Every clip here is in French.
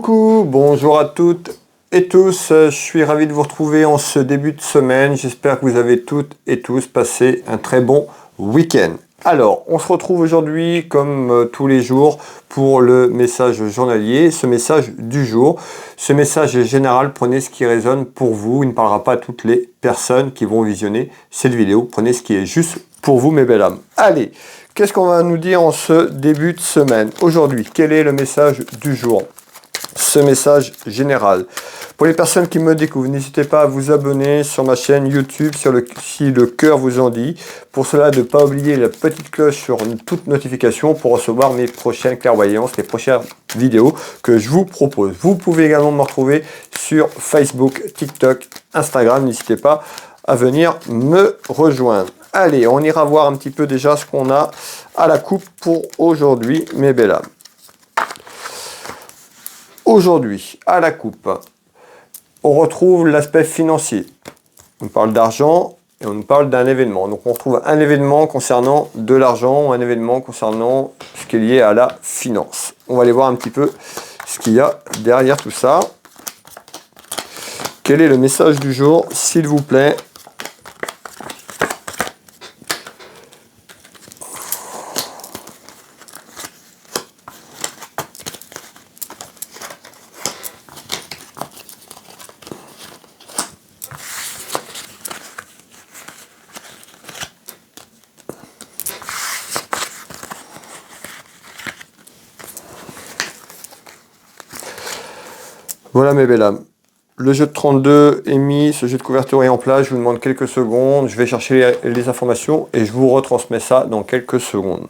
Coucou, bonjour à toutes et tous, je suis ravi de vous retrouver en ce début de semaine. J'espère que vous avez toutes et tous passé un très bon week-end. Alors, on se retrouve aujourd'hui comme tous les jours pour le message journalier, ce message du jour. Ce message est général, prenez ce qui résonne pour vous. Il ne parlera pas à toutes les personnes qui vont visionner cette vidéo. Prenez ce qui est juste pour vous, mes belles âmes. Allez, qu'est-ce qu'on va nous dire en ce début de semaine? Aujourd'hui, quel est le message du jour? Ce message général. Pour les personnes qui me découvrent, n'hésitez pas à vous abonner sur ma chaîne YouTube si le cœur vous en dit. Pour cela, ne pas oublier la petite cloche sur toute notification pour recevoir mes prochaines clairvoyances, les prochaines vidéos que je vous propose. Vous pouvez également me retrouver sur Facebook, TikTok, Instagram. N'hésitez pas à venir me rejoindre. Allez, on ira voir un petit peu déjà ce qu'on a à la coupe pour aujourd'hui, mes belles âmes. Aujourd'hui, à la coupe, on retrouve l'aspect financier. On parle d'argent et on nous parle d'un événement. Donc on retrouve un événement concernant de l'argent, un événement concernant ce qui est lié à la finance. On va aller voir un petit peu ce qu'il y a derrière tout ça. Quel est le message du jour, s'il vous plaît? Voilà mes belles âmes, le jeu de 32 est mis, ce jeu de couverture est en place, je vous demande quelques secondes, je vais chercher les informations et je vous retransmets ça dans quelques secondes.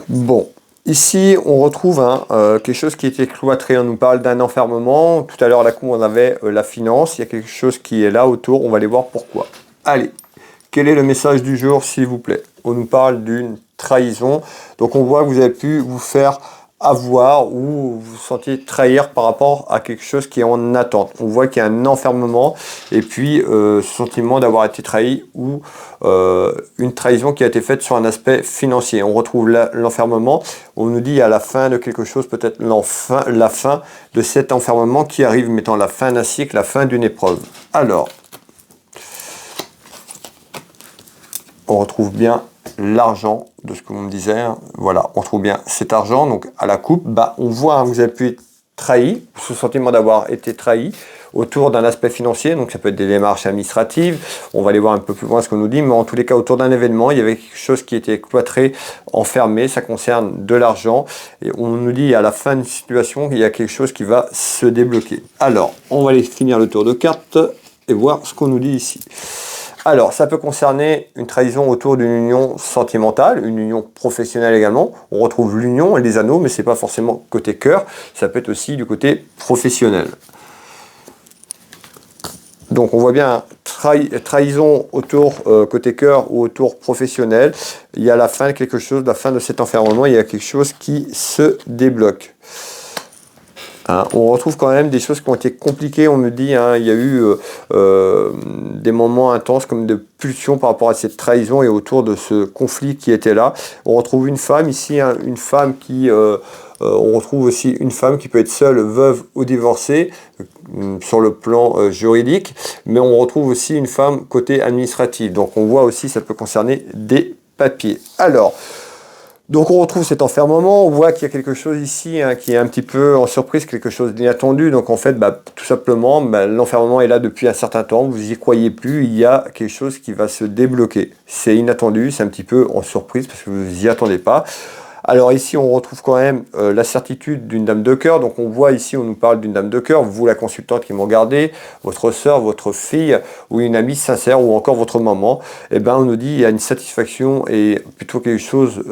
Bon. Ici, on retrouve quelque chose qui était cloîtré. On nous parle d'un enfermement. Tout à l'heure, là, on avait la finance. Il y a quelque chose qui est là autour. On va aller voir pourquoi. Allez, quel est le message du jour, s'il vous plaît? On nous parle d'une trahison. Donc, on voit que vous avez pu vous faire avoir ou vous vous sentiez trahir par rapport à quelque chose qui est en attente. On voit qu'il y a un enfermement et puis ce sentiment d'avoir été trahi ou une trahison qui a été faite sur un aspect financier. On retrouve l'enfermement, on nous dit à la fin de quelque chose, peut-être la fin de cet enfermement qui arrive, mettant la fin d'un cycle, la fin d'une épreuve. Alors, on retrouve bien l'argent de ce que vous me disiez, voilà, on trouve bien cet argent, donc à la coupe, on voit que vous avez pu être trahi, ce sentiment d'avoir été trahi autour d'un aspect financier, donc ça peut être des démarches administratives, on va aller voir un peu plus loin ce qu'on nous dit, mais en tous les cas autour d'un événement, il y avait quelque chose qui était cloîtré, enfermé, ça concerne de l'argent, et on nous dit à la fin d'une situation qu'il y a quelque chose qui va se débloquer. Alors, on va aller finir le tour de cartes et voir ce qu'on nous dit ici. Alors, ça peut concerner une trahison autour d'une union sentimentale, une union professionnelle également. On retrouve l'union et les anneaux, mais ce n'est pas forcément côté cœur, ça peut être aussi du côté professionnel. Donc, on voit bien trahison autour côté cœur ou autour professionnel. Il y a la fin de quelque chose, la fin de cet enfermement, il y a quelque chose qui se débloque. On retrouve quand même des choses qui ont été compliquées, on me dit, il y a eu des moments intenses comme de pulsions par rapport à cette trahison et autour de ce conflit qui était là. On retrouve une femme ici, une femme qui... on retrouve aussi une femme qui peut être seule, veuve ou divorcée sur le plan juridique, mais on retrouve aussi une femme côté administratif. Donc on voit aussi, ça peut concerner des papiers. Alors... donc on retrouve cet enfermement, on voit qu'il y a quelque chose ici qui est un petit peu en surprise, quelque chose d'inattendu. Donc en fait, tout simplement, l'enfermement est là depuis un certain temps, vous n'y croyez plus, il y a quelque chose qui va se débloquer. C'est inattendu, c'est un petit peu en surprise parce que vous n'y attendez pas. Alors ici, on retrouve quand même la certitude d'une dame de cœur. Donc on voit ici, on nous parle d'une dame de cœur. Vous, la consultante qui me regardez, votre soeur, votre fille ou une amie sincère ou encore votre maman, on nous dit il y a une satisfaction et plutôt quelque chose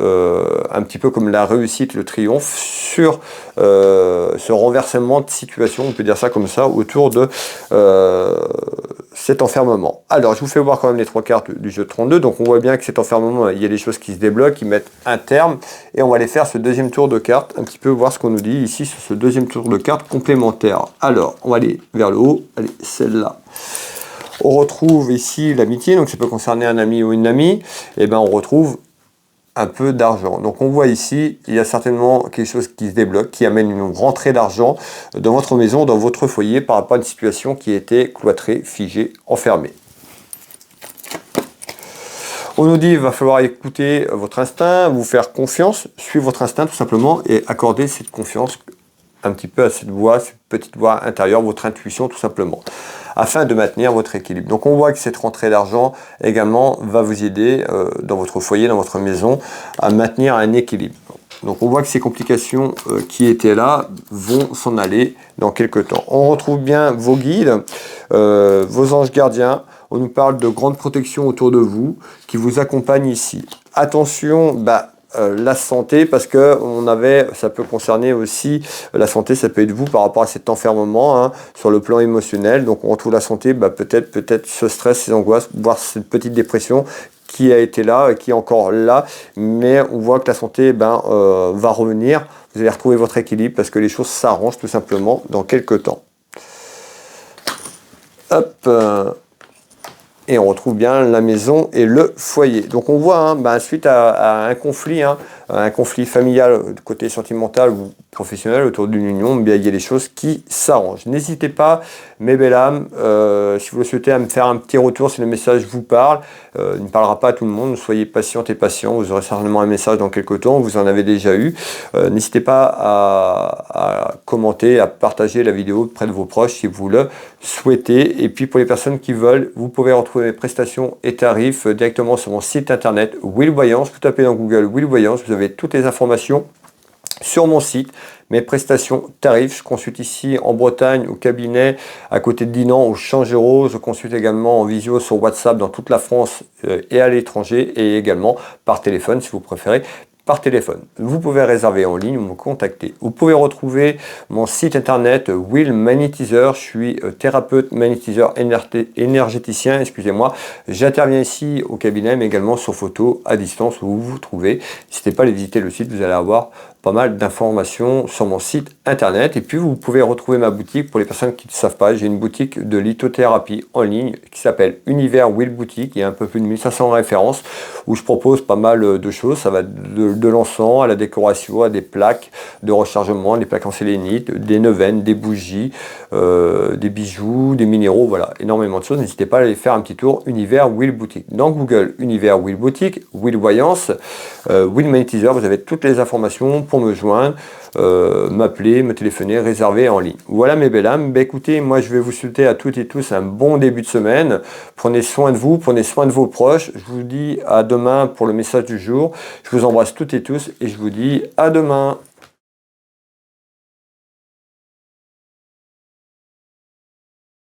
un petit peu comme la réussite, le triomphe sur ce renversement de situation, on peut dire ça comme ça, autour de cet enfermement. Alors, je vous fais voir quand même les 3 cartes du jeu de 32. Donc, on voit bien que cet enfermement, il y a des choses qui se débloquent, qui mettent un terme. Et on va aller faire ce deuxième tour de cartes, un petit peu voir ce qu'on nous dit ici sur ce deuxième tour de cartes complémentaire. Alors, on va aller vers le haut. Allez, celle-là. On retrouve ici l'amitié, donc ça peut concerner un ami ou une amie. Et ben, on retrouve un peu d'argent. Donc on voit ici, il y a certainement quelque chose qui se débloque, qui amène une rentrée d'argent dans votre maison, dans votre foyer, par rapport à une situation qui était cloîtrée, figée, enfermée. On nous dit qu'il va falloir écouter votre instinct, vous faire confiance, suivre votre instinct tout simplement et accorder cette confiance un petit peu à cette voix, cette petite voix intérieure, votre intuition tout simplement, afin de maintenir votre équilibre. Donc on voit que cette rentrée d'argent également va vous aider dans votre foyer, dans votre maison, à maintenir un équilibre. Donc on voit que ces complications qui étaient là vont s'en aller dans quelques temps. On retrouve bien vos guides, vos anges gardiens. On nous parle de grande protection autour de vous qui vous accompagnent ici. Attention, la santé, parce que ça peut concerner aussi la santé, ça peut être vous par rapport à cet enfermement sur le plan émotionnel. Donc on retrouve la santé, peut-être ce stress, ces angoisses, voire cette petite dépression qui a été là, qui est encore là, mais on voit que la santé va revenir. Vous allez retrouver votre équilibre parce que les choses s'arrangent tout simplement dans quelques temps. Hop. Et on retrouve bien la maison et le foyer. Donc on voit, suite à un conflit familial, côté sentimental ou professionnel autour d'une union, il y a des choses qui s'arrangent. N'hésitez pas, mes belles âmes, si vous le souhaitez, à me faire un petit retour si le message vous parle. Il ne parlera pas à tout le monde, soyez patientes et patients, vous aurez certainement un message dans quelques temps, vous en avez déjà eu. N'hésitez pas à commenter, à partager la vidéo auprès de vos proches si vous le souhaitez. Et puis pour les personnes qui veulent, vous pouvez retrouver mes prestations et tarifs directement sur mon site internet Will Voyance. Vous tapez dans Google Will Voyance, vous avez toutes les informations sur mon site, mes prestations, tarifs. Je consulte ici en Bretagne, au cabinet, à côté de Dinan, au Champ-Géraud. Je consulte également en visio sur WhatsApp dans toute la France et à l'étranger, et également par téléphone si vous préférez. Par téléphone. Vous pouvez réserver en ligne ou me contacter. Vous pouvez retrouver mon site internet Will Magnétiseur. Je suis thérapeute magnétiseur énergéticien, excusez-moi. J'interviens ici au cabinet, mais également sur photo à distance où vous vous trouvez. N'hésitez pas à aller visiter le site, vous allez avoir pas mal d'informations sur mon site internet. Et puis vous pouvez retrouver ma boutique. Pour les personnes qui ne savent pas, j'ai une boutique de lithothérapie en ligne qui s'appelle Univers Will Boutique. Il y a un peu plus de 1500 références où je propose pas mal de choses. Ça va de l'encens à la décoration, à des plaques de rechargement, des plaques en sélénite, des neuvaines, des bougies, des bijoux, des minéraux, voilà, énormément de choses. N'hésitez pas à aller faire un petit tour Univers Will Boutique. Dans Google, Univers Will Boutique, Will Voyance, Will Magnétiseur, vous avez toutes les informations pour me joindre, m'appeler, me téléphoner, réserver en ligne. Voilà mes belles âmes. Écoutez, moi je vais vous souhaiter à toutes et tous un bon début de semaine. Prenez soin de vous, prenez soin de vos proches. Je vous dis à demain pour le message du jour. Je vous embrasse toutes et tous et je vous dis à demain.